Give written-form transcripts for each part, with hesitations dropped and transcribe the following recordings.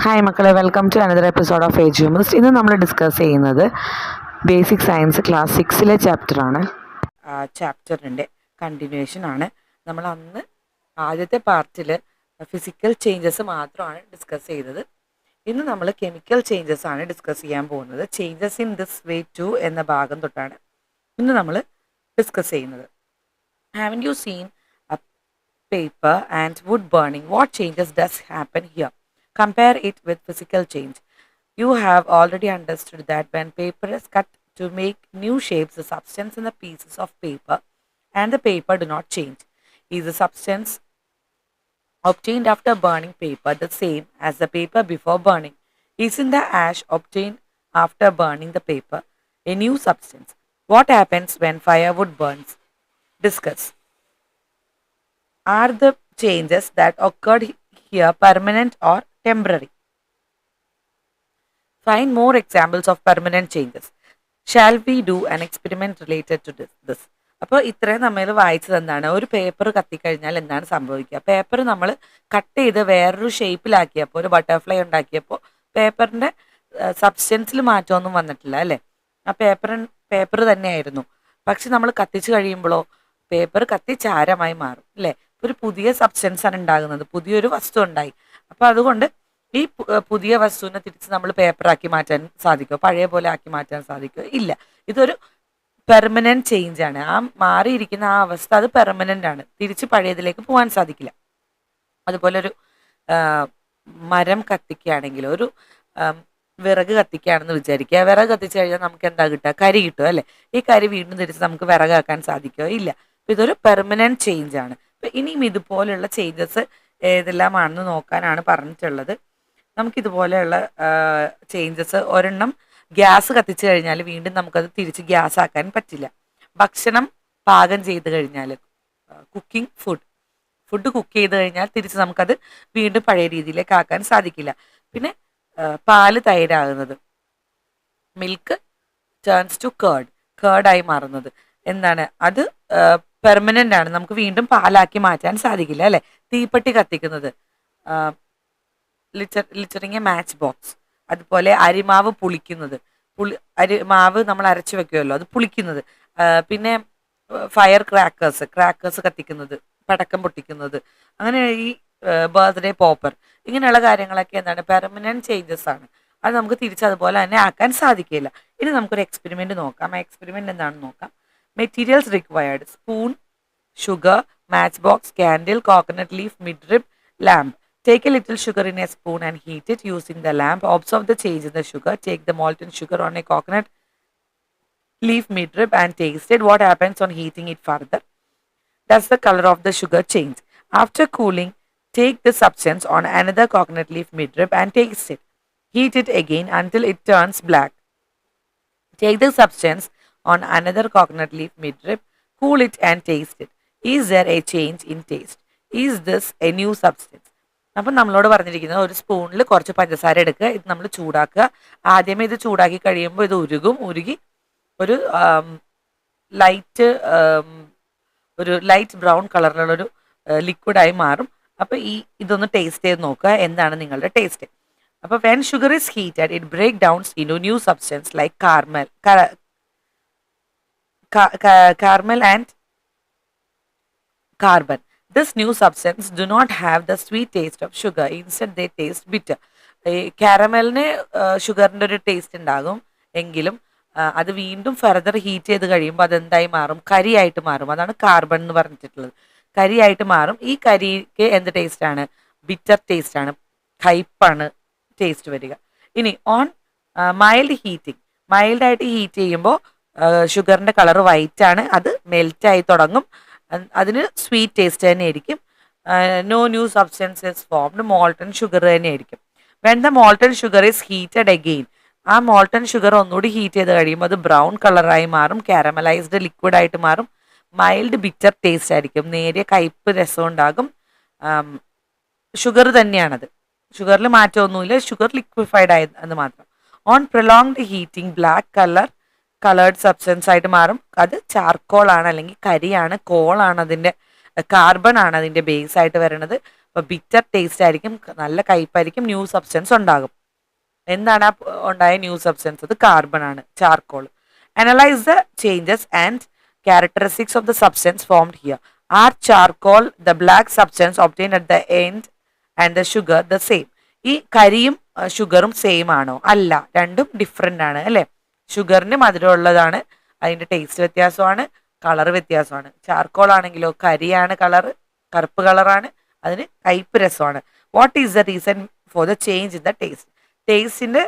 Hi മക്കളെ, welcome to another episode of age humans. ഇന്ന് നമ്മൾ ഡിസ്കസ് ചെയ്യുന്നത് ബേസിക് സയൻസ് ക്ലാസ് 6 ചാപ്റ്ററാണ്. ചാപ്റ്ററിൻ്റെ കണ്ടിന്യൂഷൻ ആണ്. നമ്മൾ അന്ന് ആദ്യത്തെ പാർട്ടിൽ ഫിസിക്കൽ ചേഞ്ചസ് മാത്രമാണ് ഡിസ്കസ് ചെയ്തത്. ഇന്ന് നമ്മൾ കെമിക്കൽ ചേഞ്ചസ് ആണ് ഡിസ്കസ് ചെയ്യാൻ പോകുന്നത്. Changes in this way to എന്ന ഭാഗം തൊട്ടാണ് ഇന്ന് നമ്മൾ ഡിസ്കസ് ചെയ്യുന്നത്. Haven't you seen a paper and wood burning? What changes does happen here? Compare it with physical change. You have already understood that when paper is cut to make new shapes, the substance in the pieces of paper and the paper do not change. Is the substance obtained after burning paper the same as the paper before burning? Isn't the ash obtained after burning the paper a new substance? What happens when firewood burns? Discuss. Are the changes that occurred here permanent or temporary? Find more examples of permanent changes. Shall we do an experiment related to this? അപ്പോൾ ഇത്രയും നമ്മൾ വായിച്ചത് എന്താണ്? ഒരു paper കത്തിക്കഴിഞ്ഞാൽ എന്താണ് സംഭവിക്കുക? Paper നമ്മൾ cut ചെയ്ത് വേറൊരു ഷേപ്പിലാക്കിയപ്പോൾ, ഒരു ബട്ടർഫ്ലൈ ഉണ്ടാക്കിയപ്പോൾ പേപ്പറിൻ്റെ സബ്സ്റ്റൻസിൽ മാറ്റമൊന്നും വന്നിട്ടില്ല അല്ലേ? ആ പേപ്പർ തന്നെയായിരുന്നു. പക്ഷെ നമ്മൾ കത്തിച്ച് കഴിയുമ്പോഴോ പേപ്പർ കത്തിച്ചാരമായി മാറും അല്ലേ? ഒരു പുതിയ സബ്സ്റ്റൻസ് ആണ് ഉണ്ടാകുന്നത്, പുതിയൊരു വസ്തു ഉണ്ടായി. അപ്പോൾ അതുകൊണ്ട് ഈ പുതിയ വസ്തുവിനെ തിരിച്ച് നമ്മൾ പേപ്പറാക്കി മാറ്റാൻ സാധിക്കുമോ? പഴയ പോലെ ആക്കി മാറ്റാൻ സാധിക്കുമോ? ഇല്ല. ഇതൊരു പെർമനന്റ് ചേഞ്ച് ആണ്. ആ മാറിയിരിക്കുന്ന ആ അവസ്ഥ അത് പെർമനന്റ് ആണ്. തിരിച്ച് പഴയതിലേക്ക് പോകാൻ സാധിക്കില്ല. അതുപോലെ ഒരു മരം കത്തിക്കുകയാണെങ്കിൽ, ഒരു വിറക് കത്തിക്കുകയാണെന്ന് വിചാരിക്കുക. വിറക് കത്തിച്ചു കഴിഞ്ഞാൽ നമുക്ക് എന്താ കിട്ടുക? കരി കിട്ടും അല്ലേ? ഈ കരി വീണ്ടും തിരിച്ച് നമുക്ക് വിറകാക്കാൻ സാധിക്കുമോ? ഇല്ല. ഇതൊരു പെർമനന്റ് ചേഞ്ച് ആണ്. ഇനിയും ഇതുപോലെയുള്ള ചേഞ്ചസ് ഏതെല്ലാമാണെന്ന് നോക്കാനാണ് പറഞ്ഞിട്ടുള്ളത്. നമുക്കിതുപോലെയുള്ള ചേഞ്ചസ്, ഒരെണ്ണം ഗ്യാസ് കത്തിച്ചു കഴിഞ്ഞാൽ വീണ്ടും നമുക്കത് തിരിച്ച് ഗ്യാസ് ആക്കാൻ പറ്റില്ല. ഭക്ഷണം പാകം ചെയ്ത് കഴിഞ്ഞാൽ, കുക്കിംഗ് ഫുഡ് കുക്ക് ചെയ്ത് കഴിഞ്ഞാൽ തിരിച്ച് നമുക്കത് വീണ്ടും പഴയ രീതിയിലേക്ക് ആക്കാൻ സാധിക്കില്ല. പിന്നെ പാല് തൈരാകുന്നത്, മിൽക്ക് ടേൺസ് ടു കേർഡായി മാറുന്നത് എന്താണ്? അത് പെർമനന്റ് ആണ്. നമുക്ക് വീണ്ടും പാലാക്കി മാറ്റാൻ സാധിക്കില്ല അല്ലെ? തീപ്പെട്ടി കത്തിക്കുന്നത്, ലിറ്ററിങ് എ മാച്ച് ബോക്സ്. അതുപോലെ അരിമാവ് പുളിക്കുന്നത്, അരിമാവ് നമ്മൾ അരച്ചു വെക്കുമല്ലോ, അത് പുളിക്കുന്നത്. പിന്നെ ഫയർ ക്രാക്കേഴ്സ് കത്തിക്കുന്നത്, പടക്കം പൊട്ടിക്കുന്നത്, അങ്ങനെ ഈ ബർത്ത്ഡേ പോപ്പർ, ഇങ്ങനെയുള്ള കാര്യങ്ങളൊക്കെ എന്താണ്? പെർമനന്റ് ചേഞ്ചസ് ആണ്. അത് നമുക്ക് തിരിച്ചതുപോലെ തന്നെ ആക്കാൻ സാധിക്കില്ല. ഇനി നമുക്കൊരു എക്സ്പെരിമെന്റ് നോക്കാം. ആ എക്സ്പെരിമെന്റ് എന്താണെന്ന് നോക്കാം. Materials required: spoon, sugar, matchbox, candle, coconut leaf, midrib, lamp. Take a little sugar in a spoon and heat it using the lamp. Observe the change in the sugar. Take the molten sugar on a coconut leaf midrib and taste it. What happens on heating it further? Does the color of the sugar change? After cooling, take the substance on another coconut leaf midrib and taste it. Heat it again until it turns black. Take the substance on another coconut leaf midrib, cool it and taste it. Is there a change in taste? Is this a new substance? അപ്പം നമ്മളോട് പറഞ്ഞിരിക്കുന്നത്, ഒരു സ്പൂണിൽ കുറച്ച് പഞ്ചസാര എടുക്കുക, ഇത് നമ്മൾ ചൂടാക്കുക. ആദ്യമേ ഇത് ചൂടാക്കി കഴിയുമ്പോൾ ഇത് ഉരുകി ഒരു ലൈറ്റ് ബ്രൗൺ കളറിലുള്ളൊരു ലിക്വിഡായി മാറും. അപ്പോൾ ഇതൊന്ന് ടേസ്റ്റ് ചെയ്ത് നോക്കുക, എന്താണ് നിങ്ങളുടെ ടേസ്റ്റ്. അപ്പോൾ when sugar is heated, it break downs in new substance like caramel and carbon. This new substance do not have the sweet taste of sugar. Instead, they taste bitter. കാരമലിന് ഷുഗറിൻ്റെ ഒരു taste ഉണ്ടാകും, എങ്കിലും അത് വീണ്ടും further heat ചെയ്ത് കഴിയുമ്പോൾ അതെന്തായി മാറും? കരിയായിട്ട് മാറും. അതാണ് കാർബൺ എന്ന് പറഞ്ഞിട്ടുള്ളത്. കരിയായിട്ട് മാറും. ഈ കരിക്ക് എന്ത് ടേസ്റ്റ് ആണ്? ബിറ്റർ ടേസ്റ്റ് ആണ്, കയ്പാണ് ടേസ്റ്റ് വരിക. ഇനി ഓൺ മൈൽഡായിട്ട് ഹീറ്റ് ചെയ്യുമ്പോൾ ഷുഗറിൻ്റെ കളർ വൈറ്റ് ആണ്, അത് മെൽറ്റായി തുടങ്ങും, അതിന് സ്വീറ്റ് ടേസ്റ്റ് തന്നെ ആയിരിക്കും. No new substance is formed, molten sugar തന്നെ ആയിരിക്കും. When the molten sugar is heated again, ആ മോൾട്ടൺ ഷുഗർ ഒന്നുകൂടി ഹീറ്റ് ചെയ്ത് കഴിയുമ്പോൾ അത് ബ്രൗൺ കളറായി മാറും, കാരമലൈസ്ഡ് ലിക്വിഡായിട്ട് മാറും, മൈൽഡ് ബിറ്റർ ടേസ്റ്റ് ആയിരിക്കും, നേരിയ കയ്പ്പ് രസം ഉണ്ടാകും. ഷുഗർ തന്നെയാണത്, ഷുഗറിൽ മാറ്റമൊന്നുമില്ല, ഷുഗർ ലിക്വിഫൈഡ് ആയെന്ന് മാത്രം. On prolonged heating black coloured substance ആയിട്ട് മാറും. അത് ചാർക്കോൾ ആണ്, അല്ലെങ്കിൽ കരിയാണ്, കോളാണ്, അതിൻ്റെ കാർബൺ ആണ് അതിൻ്റെ ബേസ് ആയിട്ട് വരുന്നത്. അപ്പോൾ ബിറ്റർ ടേസ്റ്റ് ആയിരിക്കും, നല്ല കയ്പായിരിക്കും, ന്യൂ സബ്സ്റ്റൻസ് ഉണ്ടാകും. എന്താണ് ഉണ്ടായ ന്യൂ സബ്സ്റ്റൻസ്? അത് കാർബൺ ആണ്, charcoal. Analyse the changes and characteristics of the substance formed here. Are charcoal the black substance obtained at the end and the sugar the same? ഈ കരിയും ഷുഗറും സെയിം ആണോ? അല്ല, രണ്ടും ഡിഫറെൻ്റ് ആണ് അല്ലേ. ഷുഗറിന് മധുരമുള്ളതാണ്, അതിൻ്റെ ടേസ്റ്റ് വ്യത്യാസമാണ്, കളർ വ്യത്യാസമാണ്. ചാർക്കോൾ ആണെങ്കിലോ കരിയാണ്, കളർ കറുപ്പ് കളറാണ്, അതിന് കയ്പ്പ് രസമാണ്. What is the reason for the change in the taste? ടേസ്റ്റിന്റെ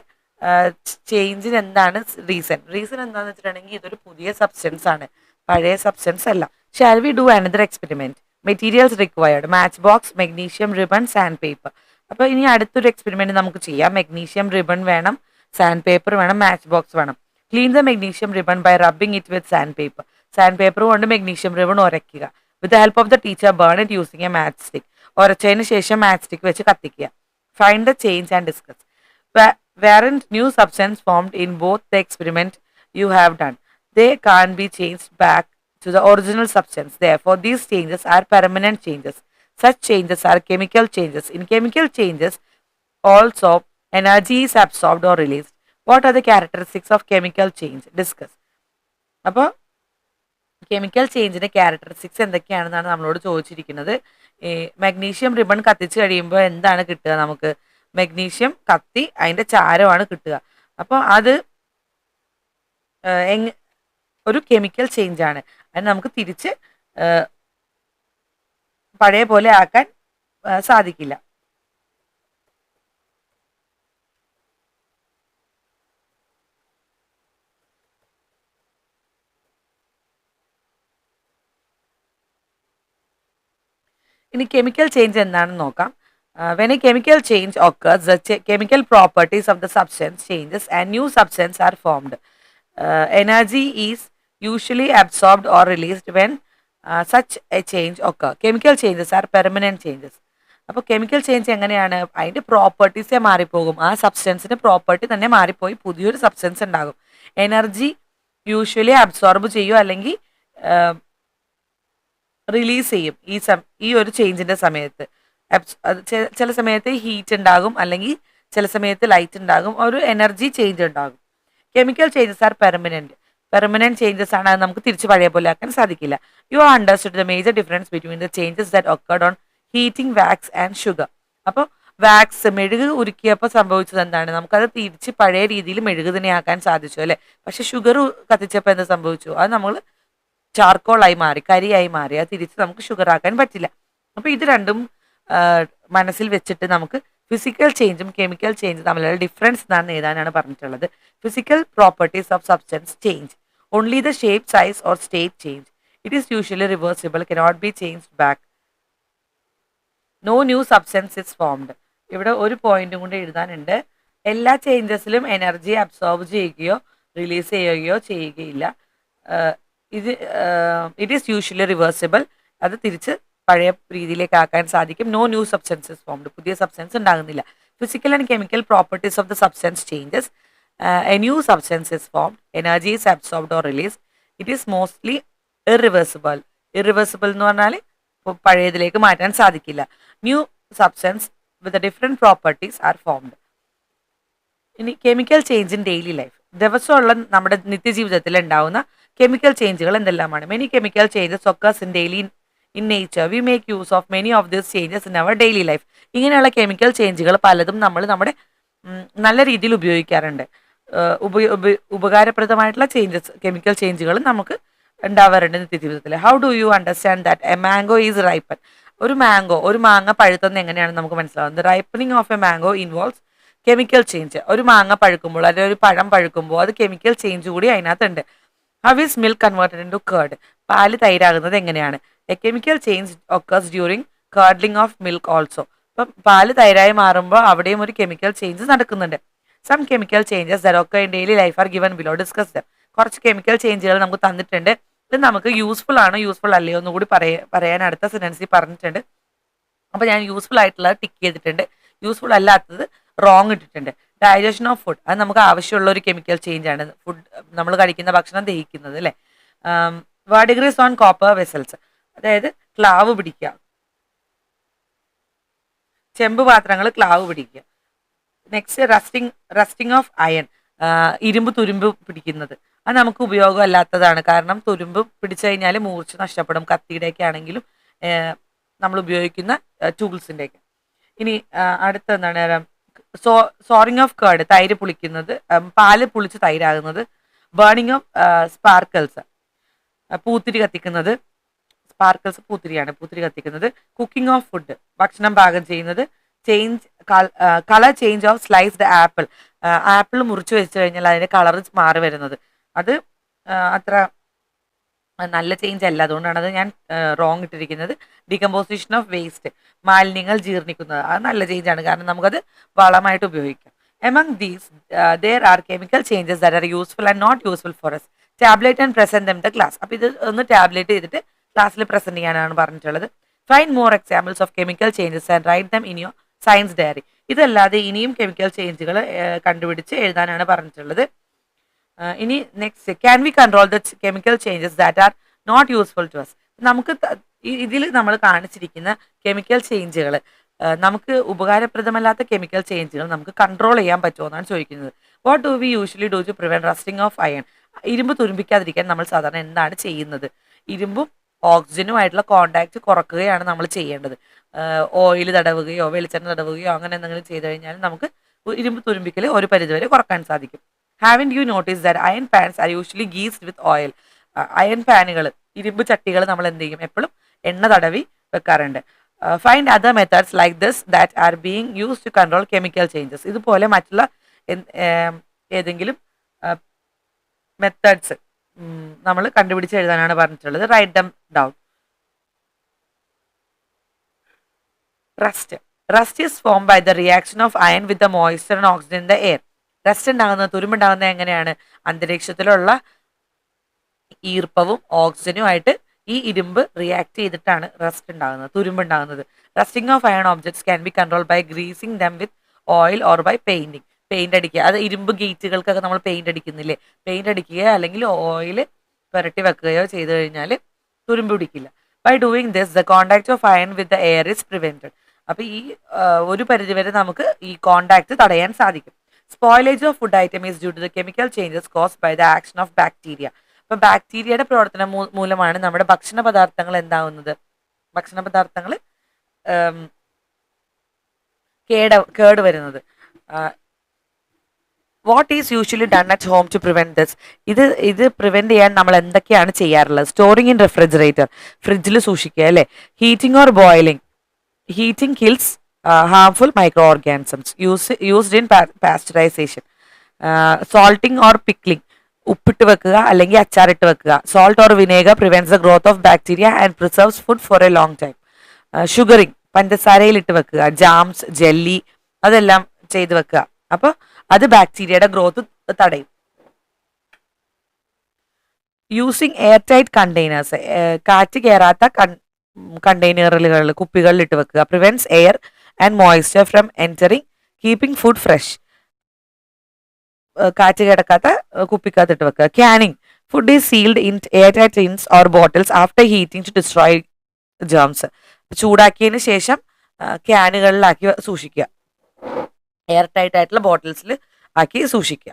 ചേഞ്ചിന് എന്താണ് റീസൺ? റീസൺ എന്താണെന്ന് വെച്ചിട്ടുണ്ടെങ്കിൽ ഇതൊരു പുതിയ സബ്സ്റ്റൻസ് ആണ്, പഴയ സബ്സ്റ്റൻസ് അല്ല. Shall we do another experiment? Materials required match box, magnesium ribbon, sand paper. അപ്പോൾ ഇനി അടുത്തൊരു എക്സ്പെരിമെന്റ് നമുക്ക് ചെയ്യാം. മെഗ്നീഷ്യം റിബൺ വേണം, സാൻഡ് പേപ്പർ വേണം, മാച്ച് ബോക്സ് വേണം. Clean the magnesium ribbon by rubbing it with sand paper. Sand paper കൊണ്ട് magnesium ribbon ഉരയ്ക്കുക. With the help of the teacher burn it using a match stick. ഉരച്ചതിന് ശേഷം match stick വെച്ച് കത്തിക്കുക. Find the change and discuss. Weren't new substance formed in both the experiment you have done? They can't be changed back to the original substance. Therefore, these changes are permanent changes. Such changes are chemical changes. In chemical changes, also energy is absorbed or released. What are the characteristics of chemical change? Discuss. അപ്പോൾ chemical ചേഞ്ചിന്റെ characteristics എന്തൊക്കെയാണെന്നാണ് നമ്മളോട് ചോദിച്ചിരിക്കുന്നത്. ഈ magnesium ribbon കത്തിച്ച് കഴിയുമ്പോൾ എന്താണ് കിട്ടുക? നമുക്ക് magnesium കത്തി അതിന്റെ ചാരമാണ് കിട്ടുക. അപ്പോൾ അത് ഒരു കെമിക്കൽ ചേഞ്ച് ആണ്. അത് നമുക്ക് തിരിച്ച് പഴയ പോലെ ആക്കാൻ സാധിക്കില്ല. ഇനി കെമിക്കൽ ചേഞ്ച് എന്താണെന്ന് നോക്കാം. When a chemical change occurs, the chemical properties of the substance changes and new substance are formed. Energy is usually absorbed or released when such a change occur. Chemical changes are permanent changes. അപ്പോൾ chemical change എങ്ങനെയാണ്? അതിൻ്റെ പ്രോപ്പർട്ടീസേ മാറിപ്പോകും. ആ സബ്സ്റ്റൻസിൻ്റെ property തന്നെ മാറിപ്പോയി പുതിയൊരു substance ഉണ്ടാകും. Energy usually absorb ചെയ്യും, അല്ലെങ്കിൽ റിലീസ് ചെയ്യും ഈ ഒരു ചേഞ്ചിൻ്റെ സമയത്ത്. ചില സമയത്ത് ഹീറ്റ് ഉണ്ടാകും, അല്ലെങ്കിൽ ചില സമയത്ത് ലൈറ്റ് ഉണ്ടാകും, ഒരു എനർജി ചേഞ്ച് ഉണ്ടാകും. Chemical changes are permanent changes ആണ്. അത് നമുക്ക് തിരിച്ച് പഴയ പോലെ ആക്കാൻ സാധിക്കില്ല. You are understood the major difference between the changes that occurred on heating wax and sugar. അപ്പോൾ വാക്സ് മെഴുക് ഉരുക്കിയപ്പോൾ സംഭവിച്ചത് എന്താണ്? നമുക്കത് തിരിച്ച് പഴയ രീതിയിൽ മെഴുക് തന്നെ ആക്കാൻ സാധിച്ചു അല്ലേ. പക്ഷെ ഷുഗർ കത്തിച്ചപ്പോൾ എന്താ സംഭവിച്ചു? അത് നമ്മൾ ചാർക്കോളായി മാറി, കരിയായി മാറി. അത് തിരിച്ച് നമുക്ക് ഷുഗർ ആക്കാൻ പറ്റില്ല. അപ്പോൾ ഇത് രണ്ടും മനസ്സിൽ വെച്ചിട്ട് നമുക്ക് ഫിസിക്കൽ ചേഞ്ചും കെമിക്കൽ ചേഞ്ചും തമ്മിലുള്ള ഡിഫറൻസ് എന്നാണ് എഴുതാനാണ് പറഞ്ഞിട്ടുള്ളത്. Physical properties of substance change only the shape, size or state change. It is usually reversible, cannot be changed back. No new substance is formed. ഇവിടെ ഒരു പോയിന്റും കൂടി എഴുതാനുണ്ട്. എല്ലാ ചേഞ്ചസിലും എനർജി അബ്സോർബ് ചെയ്യുകയോ റിലീസ് ചെയ്യുകയോ ചെയ്യുകയില്ല. It is usually reversible. അത് തിരിച്ച് പഴയ രീതിയിലേക്ക് ആക്കാൻ സാധിക്കും. No new substances formed. പുതിയ സബ്സ്റ്റൻസ് ഉണ്ടാകുന്നില്ല. Physical and chemical properties of the substance changes. A new substance is formed. Energy is absorbed or release. It is mostly irreversible. Irreversible എന്ന് പറഞ്ഞാൽ പഴയതിലേക്ക് മാറ്റാൻ സാധിക്കില്ല. New substance with different properties are formed. ഇനി chemical change in daily life. ദിവസമുള്ള നമ്മുടെ നിത്യജീവിതത്തിൽ ഉണ്ടാവുന്ന കെമിക്കൽ ചേഞ്ചുകൾ എന്തെല്ലാമാണ്? Many chemical changes occurs in daily in nature. We make use of many of these changes in our daily life. ഇങ്ങനെയുള്ള chemical ചേഞ്ചുകൾ പലതും നമ്മൾ നമ്മുടെ നല്ല രീതിയിൽ ഉപയോഗിക്കാറുണ്ട്. ഉപകാരപ്രദമായിട്ടുള്ള ചേഞ്ചസ്, കെമിക്കൽ ചേഞ്ചുകൾ നമുക്ക് ഉണ്ടാവാറുണ്ട് നിത്യജീവിതത്തിൽ. How do you understand that A mango is ripen? ഒരു മാങ്ങ പഴുത്തുന്നത് എങ്ങനെയാണെന്ന് നമുക്ക് മനസ്സിലാവുന്നത്. Ripening of A mango involves chemical change. ഒരു മാങ്ങ പഴുക്കുമ്പോൾ അല്ലെങ്കിൽ ഒരു പഴം പഴുക്കുമ്പോൾ അത് കെമിക്കൽ ചേഞ്ച് കൂടി അതിനകത്തുണ്ട്. How is milk converted into curd? പാല് തൈരാകുന്നത് എങ്ങനെയാണ്? A chemical change occurs during curdling of milk also. അപ്പം പാല് തൈരായി മാറുമ്പോൾ അവിടെയും ഒരു കെമിക്കൽ ചേഞ്ച് നടക്കുന്നുണ്ട്. Some chemical changes that occur in daily life are given below. Discuss them. കുറച്ച് കെമിക്കൽ ചേഞ്ചുകൾ നമുക്ക് തന്നിട്ടുണ്ട്. ഇത് നമുക്ക് യൂസ്ഫുൾ ആണോ യൂസ്ഫുൾ അല്ലയോ എന്ന് കൂടി പറയാൻ അടുത്ത സെന്റൻസിൽ പറഞ്ഞിട്ടുണ്ട്. അപ്പോൾ ഞാൻ യൂസ്ഫുൾ ആയിട്ടുള്ളത് ടിക്ക് ചെയ്തിട്ടുണ്ട്, യൂസ്ഫുൾ അല്ലാത്തത് റോങ് ഇട്ടിട്ടുണ്ട്. ഡൈജഷൻ ഓഫ് ഫുഡ്, അത് നമുക്ക് ആവശ്യമുള്ള ഒരു കെമിക്കൽ ചേഞ്ച് ആണ്. ഫുഡ് നമ്മൾ കഴിക്കുന്ന ഭക്ഷണം ദഹിക്കുന്നത് അല്ലേ. വാർഡിഗ്രീസ് ഓൺ കോപ്പർ വെസൽസ്, അതായത് ക്ലാവ് പിടിക്കുക. ചെമ്പ് പാത്രങ്ങൾ ക്ലാവ് പിടിക്കുക. നെക്സ്റ്റ് റസ്റ്റിംഗ് ഓഫ് അയൺ, ഇരുമ്പ് തുരുമ്പ് പിടിക്കുന്നത്. അത് നമുക്ക് ഉപയോഗമല്ലാത്തതാണ്, കാരണം തുരുമ്പ് പിടിച്ചു കഴിഞ്ഞാൽ മൂർച്ച നഷ്ടപ്പെടും, കത്തിയുടെയൊക്കെ ആണെങ്കിലും നമ്മൾ ഉപയോഗിക്കുന്ന ടൂൾസിൻ്റെയൊക്കെ. ഇനി അടുത്ത എന്താണ്, സോറിങ് ഓഫ് കേർഡ്, തൈര് പുളിക്കുന്നത്, പാല് പുളിച്ച് തൈരാകുന്നത്. ബേണിംഗ് ഓഫ് സ്പാർക്കിൾസ്, പൂത്തിരി കത്തിക്കുന്നത്. സ്പാർക്കിൾസ് പൂത്തിരിയാണ്, പൂത്തിരി കത്തിക്കുന്നത്. കുക്കിംഗ് ഓഫ് ഫുഡ്, ഭക്ഷണം പാകം ചെയ്യുന്നത്. Change colour change of sliced apple, apple മുറിച്ച് വെച്ച് കഴിഞ്ഞാൽ അതിന്റെ കളർ മാറി വരുന്നത്. അത് അത്ര നല്ല ചേഞ്ച് അല്ല, അതുകൊണ്ടാണ് അത് ഞാൻ റോങ് ഇട്ടിരിക്കുന്നത്. ഡീകമ്പോസിഷൻ ഓഫ് വേസ്റ്റ്, മാലിന്യങ്ങൾ ജീർണിക്കുന്നത്, അത് നല്ല ചേഞ്ച് ആണ്, കാരണം നമുക്കത് വളമായിട്ട് ഉപയോഗിക്കാം. Among these, there are chemical changes that are useful and not useful for us. Tabulate and present them the class. അപ്പോൾ ഇത് ഒന്ന് ടാബ്ലേറ്റ് ചെയ്തിട്ട് ക്ലാസ്സിൽ പ്രസന്റ് ചെയ്യാനാണ് പറഞ്ഞിട്ടുള്ളത്. Find more examples of chemical changes and write them in your science diary. ഇതല്ലാതെ ഇനിയും chemical ചേഞ്ചുകൾ കണ്ടുപിടിച്ച് എഴുതാനാണ് പറഞ്ഞിട്ടുള്ളത്. ഇനി next, can we control the chemical changes that are not useful to us. നമുക്ക് ഇതിൽ നമ്മൾ കാണിച്ചിരിക്കുന്ന കെമിക്കൽ ചേഞ്ചുകൾ, നമുക്ക് ഉപകാരപ്രദമല്ലാത്ത കെമിക്കൽ ചേഞ്ചുകൾ നമുക്ക് കൺട്രോൾ ചെയ്യാൻ പറ്റുമോ എന്നാണ് ചോദിക്കുന്നത്. What do we usually do to prevent rusting of iron. ഇരുമ്പ് തുരുമ്പിക്കാതിരിക്കാൻ നമ്മൾ സാധാരണ എന്താണ് ചെയ്യുന്നത്? ഇരുമ്പും ഓക്സിജനുമായിട്ടുള്ള കോണ്ടാക്ട് കുറക്കുകയാണ് നമ്മൾ ചെയ്യേണ്ടത്. ഓയിൽ തടവുകയോ വെളിച്ചെണ്ണ തടവുകയോ അങ്ങനെ എന്തെങ്കിലും ചെയ്ത് കഴിഞ്ഞാൽ നമുക്ക് ഇരുമ്പ് തുരുമ്പിക്കൽ ഒരു പരിധിവരെ കുറക്കാൻ സാധിക്കും. Haven't you notice that iron pans are usually greased with oil. Iron പാനുകൾ, ഇരുമ്പ് ചട്ടികൾ നമ്മൾ എന്ത് ചെയ്യും, എപ്പോഴും എണ്ണ തടവി വെക്കാറുണ്ട്. Find other methods like this that are being use to control chemical changes. ഇതുപോലെ മറ്റുള്ള ഏതെങ്കിലും മെത്തേഡ്സ് നമ്മൾ കണ്ടുപിടിച്ച് എഴുതാനാണ് പറഞ്ഞിട്ടുള്ളത്. Write them down. Rust is form by the reaction of iron with the moisture and oxygen in the air. Rust ഉണ്ടാകുന്നത്, തുരുമ്പുണ്ടാകുന്നത് എങ്ങനെയാണ്? അന്തരീക്ഷത്തിലുള്ള ഈർപ്പവും ഓക്സിജനുമായിട്ട് ഈ ഇരുമ്പ് റിയാക്ട് ചെയ്തിട്ടാണ് റസ്റ്റ് ഉണ്ടാകുന്നത്, തുരുമ്പുണ്ടാകുന്നത്. Rusting of iron objects can be control by greasing them with oil or by painting. Paint അടിക്കുക, അത് ഇരുമ്പ് ഗേറ്റുകൾക്കൊക്കെ നമ്മൾ പെയിന്റ് അടിക്കുന്നില്ലേ, പെയിന്റ് അടിക്കുകയോ അല്ലെങ്കിൽ ഓയിൽ പുരട്ടി വെക്കുകയോ ചെയ്തു കഴിഞ്ഞാൽ തുരുമ്പ് പിടിക്കില്ല. By doing this the contact of iron with the air is prevented. അപ്പൊ ഈ ഒരു പരിധിവരെ നമുക്ക് ഈ കോണ്ടാക്ട് തടയാൻ സാധിക്കും. Spoilage of food item is due to the chemical changes caused by the action of bacteria. അപ്പൊ ബാക്ടീരിയയുടെ പ്രവർത്തനം മൂലമാണ് നമ്മുടെ ഭക്ഷണ പദാർത്ഥങ്ങൾ എന്താവുന്നത്, ഭക്ഷണ പദാർത്ഥങ്ങൾ കേട് വരുന്നത്. What is usually done at home to prevent this. ഇത് പ്രിവെന്റ് ചെയ്യാൻ നമ്മൾ എന്തൊക്കെയാണ് ചെയ്യാറുള്ളത്? സ്റ്റോറിങ് ഇൻ റെഫ്രിജറേറ്റർ, ഫ്രിഡ്ജിൽ സൂക്ഷിക്കുക അല്ലേ. Heating or boiling, heating kills harmful microorganisms. Used in pasteurization. Salting or pickling, ഉപ്പിട്ട് വെക്കുക അല്ലെങ്കിൽ അച്ചാറിട്ട് വെക്കുക. Salt or vinegar prevents the growth of bacteria and preserves food for a long time. Sugaring, പഞ്ചസാരയിലിട്ട് വെക്കുക. ജാംസ്, ജെല്ലി, അതെല്ലാം ചെയ്ത് വെക്കുക. അപ്പോൾ അത് ബാക്ടീരിയയുടെ ഗ്രോത്ത് തടയും. യൂസിങ് എയർ ടൈറ്റ് കണ്ടെയ്നേഴ്സ്, കാറ്റ് കയറാത്ത കണ്ടെയ്നറുകളിൽ, കുപ്പികളിൽ ഇട്ട് വെക്കുക. Prevents air and moisture from entering. Keeping food fresh, കാറ്റ് കിടക്കാത്ത കുപ്പിക്കകത്തിട്ട് വെക്കുക. Canning, food is sealed in air tight tins or bottles after heating to destroy germs. ചൂടാക്കിയതിന് ശേഷം ക്യാനുകളിലാക്കി സൂക്ഷിക്കുക, എയർ ടൈറ്റ് ആയിട്ടുള്ള ബോട്ടിൽസിൽ ആക്കി സൂക്ഷിക്കുക.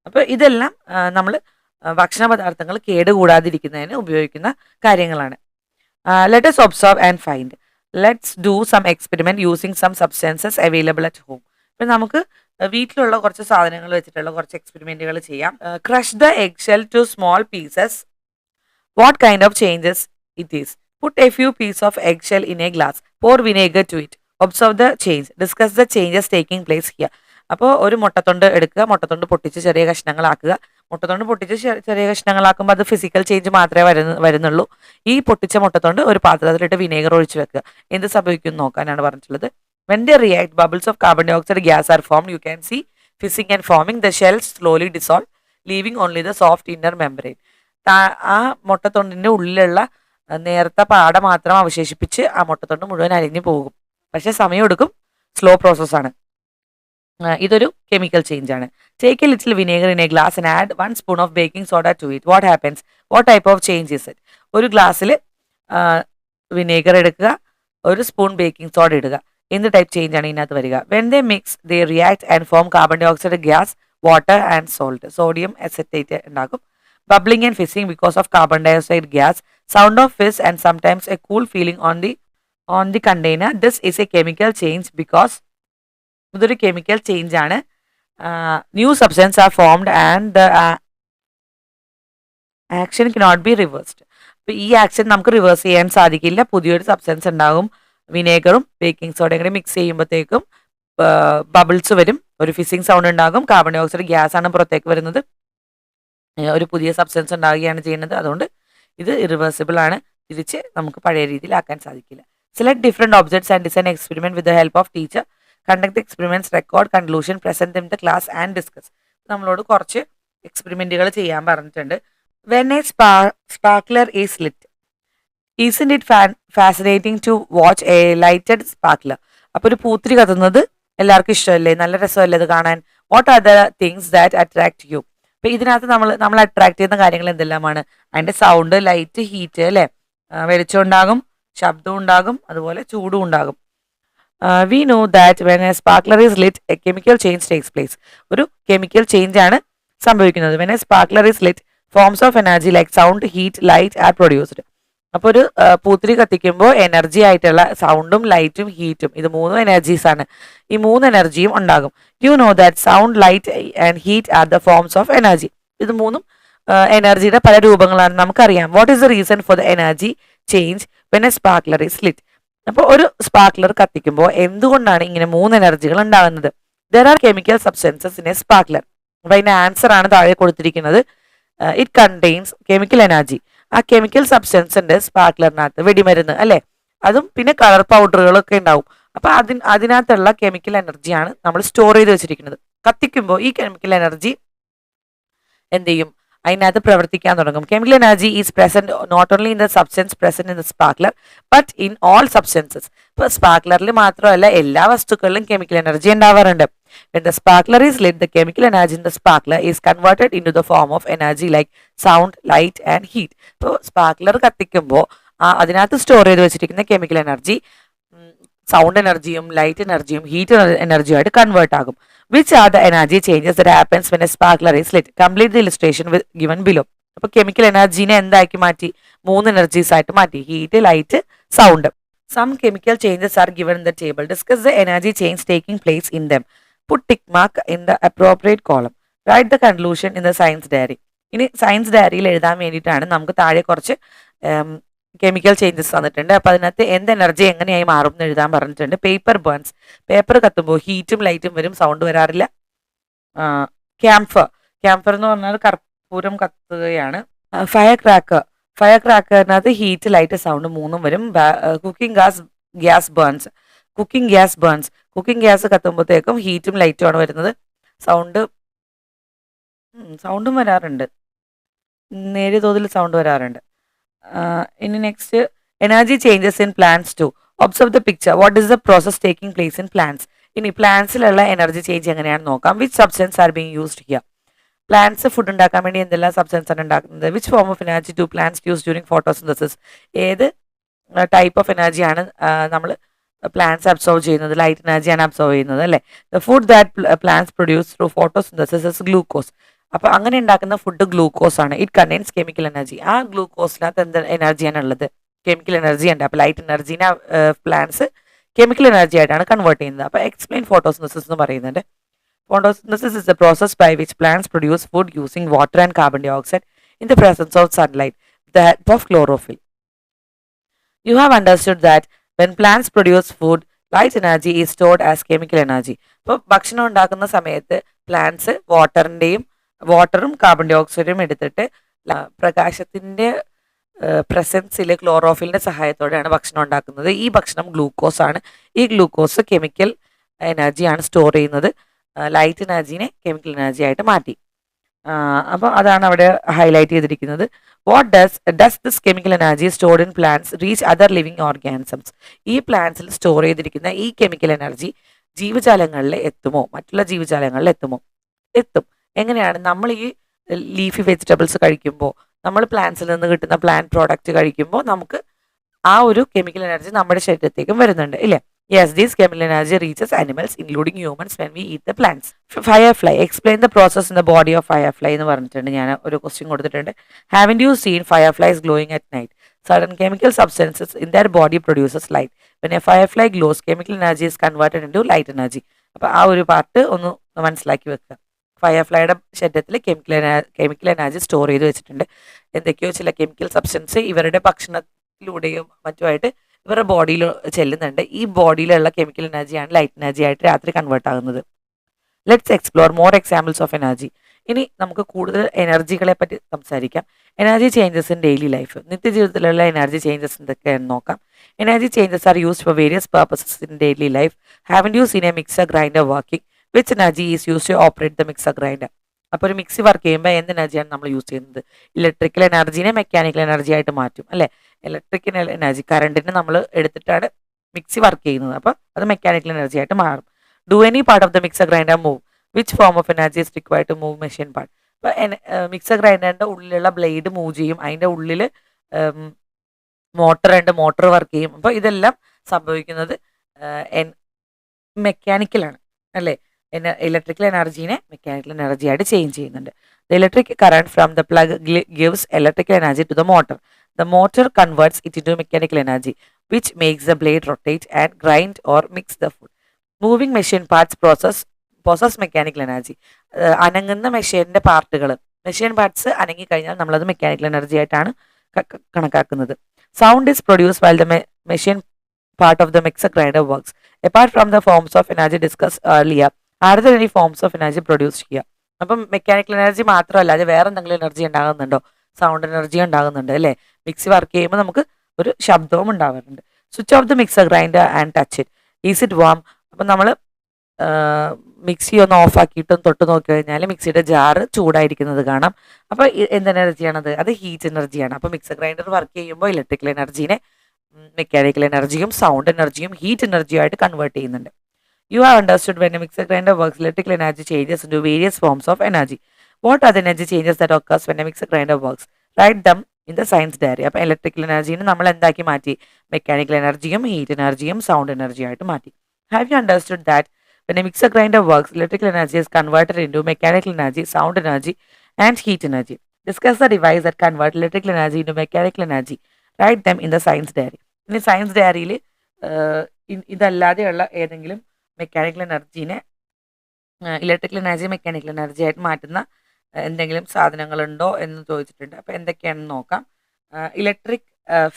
അപ്പോൾ ഇതെല്ലാം നമ്മൾ ഭക്ഷണ പദാർത്ഥങ്ങൾ കേടുകൂടാതിരിക്കുന്നതിന് ഉപയോഗിക്കുന്ന കാര്യങ്ങളാണ്. Let us observe and find. Let's do some experiment using some substances available at home. ഇപ്പം നമുക്ക് വീട്ടിലുള്ള കുറച്ച് സാധനങ്ങൾ വെച്ചിട്ടുള്ള കുറച്ച് എക്സ്പെരിമെന്റുകൾ ചെയ്യാം. Crush the egg shell to small pieces. What kind of changes it is? Put a few piece of egg shell in a glass. Pour vinegar to it. Observe the change. Discuss the changes taking place here. അപ്പോൾ ഒരു മുട്ടത്തൊണ്ട് എടുക്കുക, മുട്ടത്തൊണ്ട് പൊട്ടിച്ച് ചെറിയ കഷ്ണങ്ങളാക്കുക. മുട്ടത്തൊണ്ട് പൊട്ടിച്ച് ചെറിയ കഷ്ണങ്ങളാക്കുമ്പോൾ അത് physical change മാത്രമേ വരുന്നുള്ളൂ. ഈ പൊട്ടിച്ച മുട്ടത്തൊണ്ട് ഒരു പാത്രത്തിലിട്ട് വിനേഗർ ഒഴിച്ച് വെക്കുക. എന്ത് സംഭവിക്കും നോക്കാനാണ് പറഞ്ഞിട്ടുള്ളത്. When they react, bubbles of carbon dioxide gas are formed. You can see fizzing and foaming. The shells slowly dissolve, leaving only the soft inner membrane. ആ മുട്ടത്തൊണ്ടിന്റെ ഉള്ളിലുള്ള നേർത്ത പാട മാത്രം അവശേഷിപ്പിച്ച് ആ മുട്ടത്തൊണ്ട് മുഴുവൻ അലിഞ്ഞു പോകും. പക്ഷെ സമയമെടുക്കും, സ്ലോ പ്രോസസ്സാണ്. ഇതൊരു കെമിക്കൽ ചേഞ്ച് ആണ്. Take a little vinegar in a glass and add 1 spoon of baking soda to it. What happens? What type of change is it? ഒരു ഗ്ലാസ്സിൽ വിനേഗർ എടുക്കുക, 1 സ്പൂൺ ബേക്കിംഗ് സോഡ ഇടുക. എന്ത് ടൈപ്പ് ചേഞ്ച് ആണ് ഇതിനകത്ത് വരിക? When they mix they react and form carbon dioxide gas, water and salt. Sodium acetate ഉണ്ടാകും. Bubbling and fizzing because of carbon dioxide gas, sound of fizz and sometimes a cool feeling on the container. This is a chemical change because ഇതൊരു chemical change ആണ്. New substance are formed and the action cannot be reversed. അപ്പോൾ ഈ action നമുക്ക് reverse ചെയ്യാൻ സാധിക്കില്ല. പുതിയൊരു substance ഉണ്ടാകും. വിനേഗറും baking സോഡയും കൂടി മിക്സ് ചെയ്യുമ്പോഴത്തേക്കും ബബിൾസ് വരും, ഒരു ഫിസിംഗ് സൗണ്ട് ഉണ്ടാകും, കാർബൺ ഡൈ ഓക്സൈഡ് ഗ്യാസ് ആണ് പുറത്തേക്ക് വരുന്നത്, ഒരു പുതിയ സബ്സ്റ്റൻസ് ഉണ്ടാവുകയാണ് ചെയ്യുന്നത്. അതുകൊണ്ട് ഇത് ഇറിവേഴ്സിബിൾ ആണ്. തിരിച്ച് നമുക്ക് പഴയ രീതിയിലാക്കാൻ സാധിക്കില്ല. Select different objects and design experiment with the help of teacher. Conduct experiments, record conclusion, present in the class and discuss. നമ്മളോട് കുറച്ച് എക്സ്പെരിമെന്റുകൾ ചെയ്യാൻ പറഞ്ഞിട്ടുണ്ട്. When a sparkler is lit, isn't it fascinating to watch a lighted sparkler. അപ്പോൾ ഒരു പൂത്തിരി കത്തുന്നത് എല്ലാവർക്കും ഇഷ്ടമല്ലേ, നല്ല രസമല്ലേ അത് കാണാൻ. What are the things that attract you? അപ്പോൾ ഇതിനകത്ത് നമ്മൾ അട്രാക്ട് ചെയ്യുന്ന കാര്യങ്ങൾ എന്തെല്ലാമാണ്? അതിൻ്റെ സൗണ്ട്, ലൈറ്റ്, ഹീറ്റ് അല്ലേ. വെളിച്ചം ഉണ്ടാകും, ശബ്ദം ഉണ്ടാകും, അതുപോലെ ചൂടും ഉണ്ടാകും. We know that when a sparkler is Litt A chemical change takes place. ഒരു കെമിക്കൽ ചേഞ്ച് ആണ് സംഭവിക്കുന്നത്. When a sparkler is Litt forms of energy like sound, heat, light are produced. അപ്പോൾ ഒരു പൂത്തിരി കത്തിക്കുമ്പോൾ എനർജി ആയിട്ടുള്ള സൗണ്ടും ലൈറ്റും ഹീറ്റും, ഇത് മൂന്നും എനർജീസ് ആണ്. ഈ മൂന്ന് എനർജിയും ഉണ്ടാകും. You know that sound, light and heat are the forms of energy. ഇത് മൂന്നും എനർജിയുടെ പല രൂപങ്ങളാണ് നമുക്കറിയാം. What is the reason for the energy change when a sparkler is Litt? അപ്പോൾ ഒരു സ്പാർക്ലർ കത്തിക്കുമ്പോൾ എന്തുകൊണ്ടാണ് ഇങ്ങനെ മൂന്ന് എനർജികൾ ഉണ്ടാകുന്നത്? There are chemical substances in A sparkler. അപ്പോൾ അതിൻ്റെ ആൻസർ ആണ് താഴെ കൊടുത്തിരിക്കുന്നത്. It contains chemical energy. ആ കെമിക്കൽ സബ്സ്റ്റൻസിന്റെ സ്പാർക്ലറിനകത്ത് വെടിമരുന്ന് അല്ലേ, അതും പിന്നെ കളർ പൗഡറുകളൊക്കെ ഉണ്ടാവും. അപ്പൊ അതിനകത്തുള്ള കെമിക്കൽ എനർജിയാണ് നമ്മൾ സ്റ്റോർ ചെയ്ത് വെച്ചിരിക്കുന്നത്. കത്തിക്കുമ്പോൾ ഈ കെമിക്കൽ എനർജി എന്ത് ചെയ്യും? അതിനകത്ത് പ്രവർത്തിക്കാൻ തുടങ്ങും. Chemical energy is present not only in the substance present in the sparkler but in all substances. ഇപ്പൊ സ്പാർക്ലറിൽ മാത്രമല്ല എല്ലാ വസ്തുക്കളിലും കെമിക്കൽ എനർജി ഉണ്ടാവാറുണ്ട്. When the sparkler is lit, the chemical energy in the sparkler is converted into the form of energy like sound, light and heat. ഇപ്പോൾ sparkler കത്തിക്കുമ്പോൾ അതിനകത്ത് store ചെയ്ത് വെച്ചിരിക്കുന്ന കെമിക്കൽ എനർജി സൗണ്ട് എനർജിയും ലൈറ്റ് എനർജിയും heat എനർജിയും ആയിട്ട് convert ആകും. Which are the energy changes that happens when a sparkler is Litt? Complete the illustration given below. അപ്പോൾ കെമിക്കൽ എനർജീനെ എന്താക്കി മാറ്റി? മൂന്ന് എനർജീസ് ആയിട്ട് മാറ്റി: heat, light, sound. Some chemical changes are given in the table. Discuss the energy change taking place in them. Put tick mark in the appropriate column. Write the conclusion in the science diary. ഇനി science ഡയറിയിൽ എഴുതാൻ വേണ്ടിയിട്ടാണ് നമുക്ക് താഴെ കുറച്ച് chemical changes തന്നിട്ടുണ്ട്. അപ്പോൾ അതിനകത്ത് എന്ത് എനർജി എങ്ങനെയായി മാറും എന്ന് എഴുതാൻ പറഞ്ഞിട്ടുണ്ട്. പേപ്പർ ബേൺസ്, പേപ്പർ കത്തുമ്പോൾ ഹീറ്റും ലൈറ്റും വരും, സൗണ്ട് വരാറില്ല. ക്യാംഫർ എന്ന് പറഞ്ഞാൽ കർപ്പൂരം കത്തുകയാണ്. ഫയർ ക്രാക്കറിനകത്ത് ഹീറ്റ്, ലൈറ്റ്, സൗണ്ട് മൂന്നും വരും. Cooking gas burns, cooking gas കത്തുമ്പോഴത്തേക്കും ഹീറ്റും ലൈറ്റും ആണ് വരുന്നത്. സൗണ്ടും വരാറുണ്ട്, നേരിയ തോതിൽ സൗണ്ട് വരാറുണ്ട്. ഇനി next energy changes in plants too. Observe the picture. What is the process taking place in plants? ഇനി പ്ലാന്റ്സിലുള്ള എനർജി ചേഞ്ച് എങ്ങനെയാണെന്ന് നോക്കാം. Which substance are being used here? Plants food ഉണ്ടാക്കാൻ വേണ്ടി എന്തെല്ലാം സബ്സ്റ്റൻസ് ആണ് ഉണ്ടാക്കുന്നത്? Which form of energy do plants use during photosynthesis? ഏത് ടൈപ്പ് ഓഫ് എനർജിയാണ് നമ്മൾ പ്ലാന്റ്സ് അബ്സോർവ് ചെയ്യുന്നത്? ലൈറ്റ് എനർജിയാണ് അബ്സോർവ് ചെയ്യുന്നത് അല്ലേ. The food that plants produce through photosynthesis is glucose. അപ്പോൾ അങ്ങനെ ഉണ്ടാക്കുന്ന ഫുഡ് ഗ്ലൂക്കോസ് ആണ്. It contains chemical energy. ആ ഗ്ലൂക്കോസിനകത്ത് എന്ത് എനർജിയാണ് ഉള്ളത്? കെമിക്കൽ എനർജി ഉണ്ട്. അപ്പോൾ ലൈറ്റ് എനർജീനെ പ്ലാന്റ്സ് കെമിക്കൽ എനർജി ആയിട്ടാണ് കൺവേർട്ട് ചെയ്യുന്നത്. അപ്പോൾ എക്സ്പ്ലെയിൻ ഫോട്ടോസിന്തസിസ് എന്ന് പറയുന്നുണ്ട്. Photosynthesis is the process by which plants produce food using water and carbon dioxide in the presence of sunlight with the help of chlorophyll. You have understood that when plants produce food, light energy is stored as chemical energy. ഇപ്പോൾ ഭക്ഷണം ഉണ്ടാക്കുന്ന സമയത്ത് plants വാട്ടറും carbon dye ഓക്സൈഡും എടുത്തിട്ട് പ്രകാശത്തിൻ്റെ പ്രസൻസിൽ ക്ലോറോഫിലിൻ്റെ സഹായത്തോടെയാണ് ഭക്ഷണം ഉണ്ടാക്കുന്നത്. ഈ ഭക്ഷണം ഗ്ലൂക്കോസ് ആണ്. ഈ ഗ്ലൂക്കോസ് കെമിക്കൽ എനർജിയാണ് സ്റ്റോർ ചെയ്യുന്നത്. ലൈറ്റ് എനർജീനെ കെമിക്കൽ എനർജി ആയിട്ട് മാറ്റി. അപ്പോൾ അതാണ് അവിടെ ഹൈലൈറ്റ് ചെയ്തിരിക്കുന്നത്. What does this chemical energy stored in plants reach other living organisms? ഈ പ്ലാന്റ്സിൽ സ്റ്റോർ ചെയ്തിരിക്കുന്ന ഈ കെമിക്കൽ എനർജി ജീവജാലങ്ങളിൽ എത്തുമോ? മറ്റുള്ള ജീവജാലങ്ങളിൽ എത്തും. എങ്ങനെയാണ്? നമ്മൾ ഈ ലീഫി വെജിറ്റബിൾസ് കഴിക്കുമ്പോൾ, നമ്മൾ പ്ലാന്റ്സിൽ നിന്ന് കിട്ടുന്ന പ്ലാന്റ് പ്രോഡക്റ്റ് കഴിക്കുമ്പോൾ നമുക്ക് ആ ഒരു കെമിക്കൽ എനർജി നമ്മുടെ ശരീരത്തേക്കും വരുന്നുണ്ട് ഇല്ലേ. Yes, this chemical energy reaches animals, including humans, when we eat the plants. Firefly. Explain the process in the body of firefly എന്ന് പറഞ്ഞിട്ടുണ്ട്. ഞാൻ ഒരു ക്വസ്റ്റ്യൻ കൊടുത്തിട്ടുണ്ട്. Haven't you seen fireflies glowing at night? Certain chemical substances in their body produces light. When a firefly glows, chemical energy is converted into light energy. അപ്പോൾ ആ ഒരു part ഒന്ന് മനസ്സിലാക്കി വെക്കുക. ഫയർഫ്ലൈയുടെ ശരീരത്തിൽ കെമിക്കൽ എനർജി സ്റ്റോർ ചെയ്ത് വെച്ചിട്ടുണ്ട്. എന്തൊക്കെയോ ചില കെമിക്കൽ സബ്സ്റ്റൻസ് ഇവരുടെ ഭക്ഷണത്തിലൂടെയും മറ്റുമായിട്ട് ഇവരുടെ ബോഡിയിൽ ചെല്ലുന്നുണ്ട്. ഈ ബോഡിയിലുള്ള കെമിക്കൽ എനർജിയാണ് ലൈറ്റ് എനർജി ആയിട്ട് രാത്രി കൺവേർട്ട് ആകുന്നത്. Let's explore more examples of energy. ഇനി നമുക്ക് കൂടുതൽ എനർജികളെ പറ്റി സംസാരിക്കാം. Energy changes in daily life. നിത്യജീവിതത്തിലുള്ള എനർജി ചേഞ്ചസ് എന്തൊക്കെയാണെന്ന് നോക്കാം. Energy changes are used for various purposes in daily life. Haven't you seen a mixer grinder working? Which energy is use to operate the mixer grinder? അപ്പോൾ ഒരു mixie work ചെയ്യുമ്പോൾ എന്ത് എനർജിയാണ് നമ്മൾ use ചെയ്യുന്നത്? Electrical എനർജീനെ മെക്കാനിക്കൽ എനർജി ആയിട്ട് മാറ്റും അല്ലേ? ഇലക്ട്രിക്കൽ എനർജി കറണ്ടിനെ നമ്മൾ എടുത്തിട്ടാണ് മിക്സി വർക്ക് ചെയ്യുന്നത്. അപ്പോൾ അത് മെക്കാനിക്കൽ എനർജി ആയിട്ട് മാറും. Do any part of the mixer grinder move? Which form of energy is required to move machine part? അപ്പോൾ മിക്സർ ഗ്രൈൻഡറിൻ്റെ ഉള്ളിലുള്ള ബ്ലേഡ് മൂവ് ചെയ്യും, അതിൻ്റെ ഉള്ളിൽ മോട്ടർ ഉണ്ട്, മോട്ടർ വർക്ക് ചെയ്യും. അപ്പോൾ ഇതെല്ലാം സംഭവിക്കുന്നത് മെക്കാനിക്കലാണ് അല്ലേ? ഇലക്ട്രിക്കൽ എനർജീനെ മെക്കാനിക്കൽ എനർജി ആയിട്ട് ചേഞ്ച് ചെയ്യുന്നുണ്ട്. The electric current from the plug gives electrical energy to the motor. The motor converts it into mechanical energy, which makes the blade rotate and grind or mix the food. Moving machine parts possess mechanical energy. അനങ്ങുന്ന മെഷീൻ്റെ പാർട്ടുകൾ, machine parts അനങ്ങി കഴിഞ്ഞാൽ നമ്മളത് mechanical energy ആയിട്ടാണ് കണക്കാക്കുന്നത്. Sound is produce while the machine part of the mixer grinder works. Apart from the forms of energy discuss earlier, are there any forms of energy produce ചെയ്യുക? അപ്പം mechanical energy മാത്രമല്ല, അത് വേറെ എന്തെങ്കിലും energy ഉണ്ടാകുന്നുണ്ടോ? Sound energy ഉണ്ടാകുന്നുണ്ട് അല്ലേ? Mixie work ചെയ്യുമ്പോൾ നമുക്ക് ഒരു ശബ്ദവും ഉണ്ടാവാറുണ്ട്. Switch off the mixer grinder and touch it. Is it warm? അപ്പം നമ്മൾ മിക്സി ഒന്ന് ഓഫ് ആക്കിയിട്ടും തൊട്ട് നോക്കി കഴിഞ്ഞാൽ മിക്സിയുടെ ജാറ് ചൂടായിരിക്കുന്നത് കാണാം. അപ്പോൾ എന്ത് എനർജിയാണത്? അത് ഹീറ്റ് എനർജിയാണ്. അപ്പോൾ മിക്സർ ഗ്രൈൻഡർ വർക്ക് ചെയ്യുമ്പോൾ ഇലക്ട്രിക്കൽ എനർജീനെ മെക്കാനിക്കൽ എനർജിയും സൗണ്ട് എനർജിയും ഹീറ്റ് എനർജിയും ആയിട്ട് കൺവേർട്ട് ചെയ്യുന്നുണ്ട്. U are understood when A mixer grinder works electrical energy changes into various forms of energy. What are the energy changes that occurs when a mixer grinder works? Write them in the science diary. അപ്പോൾ electrical എനർജീനെ നമ്മൾ എന്താക്കി മാറ്റി? Mechanical എനർജിയും heat എനർജിയും sound എനർജിയും ആയിട്ട് മാറ്റി. Have you understood that when a mixer grinder works, electrical energy is converted into mechanical energy, sound energy, and heat energy? Discuss the device that convert electrical energy into mechanical energy. Write them in the science diary. ഇനി science ഡയറിയിൽ ഇതല്ലാതെയുള്ള ഏതെങ്കിലും mechanical എനർജീനെ electrical energy mechanical energy ആയിട്ട് മാറ്റുന്ന എന്തെങ്കിലും സാധനങ്ങളുണ്ടോ എന്ന് ചോദിച്ചിട്ടുണ്ട്. അപ്പോൾ എന്തൊക്കെയാണെന്ന് നോക്കാം. Electric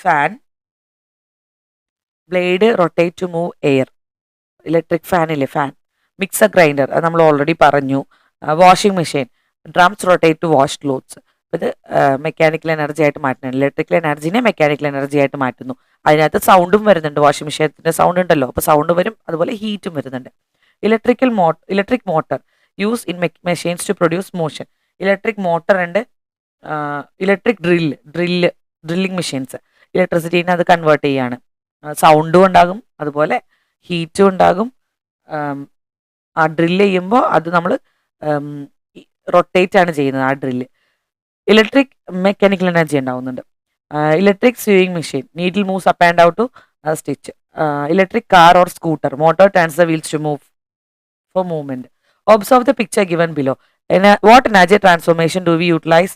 fan, blade rotate to move air. Electric ഫാനില്ലേ, ഫാൻ. മിക്സർ ഗ്രൈൻഡർ, അത് നമ്മൾ ഓൾറെഡി പറഞ്ഞു. Washing machine, drums rotate to wash clothes. ഇത് മെക്കാനിക്കൽ എനർജി ആയിട്ട് മാറ്റുന്നത്. ഇലക്ട്രിക്കൽ എനർജിനെ മെക്കാനിക്കൽ എനർജി ആയിട്ട് മാറ്റുന്നു. അതിനകത്ത് സൗണ്ടും വരുന്നുണ്ട്. വാഷിംഗ് മെഷീനത്തിൻ്റെ സൗണ്ട് ഉണ്ടല്ലോ, അപ്പോൾ സൗണ്ട് വരും, അതുപോലെ ഹീറ്റും വരുന്നുണ്ട്. Electric motor use in machines to produce motion. Electric motor ഉണ്ട്. ഇലക്ട്രിക് ഡ്രില്ലിംഗ് മെഷീൻസ് ഇലക്ട്രിസിറ്റീനെ അത് കൺവേർട്ട് ചെയ്യാണ്. സൗണ്ടും ഉണ്ടാകും, അതുപോലെ ഹീറ്റും ഉണ്ടാകും. ആ ഡ്രില്ല് ചെയ്യുമ്പോൾ അത് നമ്മൾ റൊട്ടേറ്റ് ആണ് ചെയ്യുന്നത് ആ ഡ്രില്ല്. ഇലക്ട്രിക് മെക്കാനിക്കൽ എനർജി ഉണ്ടാകുന്നുണ്ട്. Electric sewing machine, needle moves up and out to stitch. Electric car or scooter, motor turns the wheels to move for movement. Observe the picture given below. What energy transformation do we utilise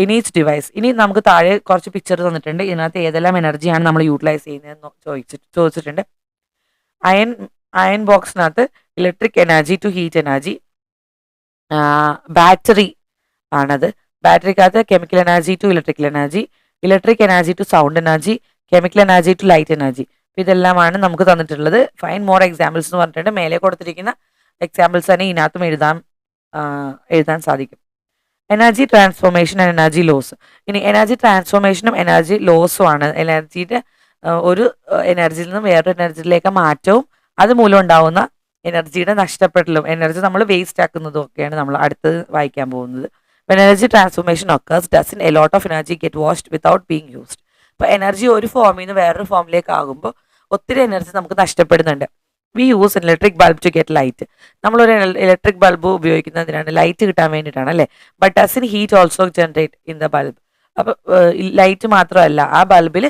in each device? ഇനി നമുക്ക് താഴെ കുറച്ച് picture തന്നിട്ടുണ്ട്. ഇതിനകത്ത് ഏതെല്ലാം എനർജിയാണ് നമ്മൾ utilise ചെയ്യുന്നതെന്ന് ചോദിച്ചിട്ടുണ്ട്. അയൺ ബോക്സിനകത്ത് electric energy to heat energy. Battery ആണത്. ബാറ്ററിക്കകത്ത് chemical energy to electrical energy, electric energy to sound energy, chemical energy to light energy. ഇതെല്ലാമാണ് നമുക്ക് തന്നിട്ടുള്ളത്. ഫൈൻ മോർ എക്സാമ്പിൾസ് എന്ന് പറഞ്ഞിട്ടുണ്ട്. മേലെ കൊടുത്തിരിക്കുന്ന എക്സാമ്പിൾസ് തന്നെ ഇതിനകത്തും എഴുതാൻ സാധിക്കും. Energy transformation and energy loss. ഇനി എനർജി ട്രാൻസ്ഫോർമേഷനും എനർജി ലോസും ആണ്. എനർജിയുടെ ഒരു എനർജിയിൽ നിന്നും വേറൊരു എനർജിയിലേക്ക് മാറ്റവും അതുമൂലം ഉണ്ടാവുന്ന എനർജിയുടെ നഷ്ടപ്പെടലും, എനർജി നമ്മൾ വേസ്റ്റ് ആക്കുന്നതും ഒക്കെയാണ് നമ്മൾ അടുത്തത് വായിക്കാൻ പോകുന്നത്. Energy transformation occurs, doesn't a lot of energy get wasted without being used. അപ്പോൾ എനർജി ഒരു ഫോമിൽ നിന്ന് വേറൊരു ഫോമിലേക്ക് ആകുമ്പോൾ ഒത്തിരി എനർജി നമുക്ക് നഷ്ടപ്പെടുന്നുണ്ട്. We use electric bulb to get light. നമ്മളൊരു ഇലക്ട്രിക് ബൾബ് ഉപയോഗിക്കുന്നതിനാണ്, ലൈറ്റ് കിട്ടാൻ വേണ്ടിയിട്ടാണ് അല്ലേ? But doesn't heat also generate in the bulb. അപ്പോൾ ലൈറ്റ് മാത്രമല്ല, ആ ബൾബിൽ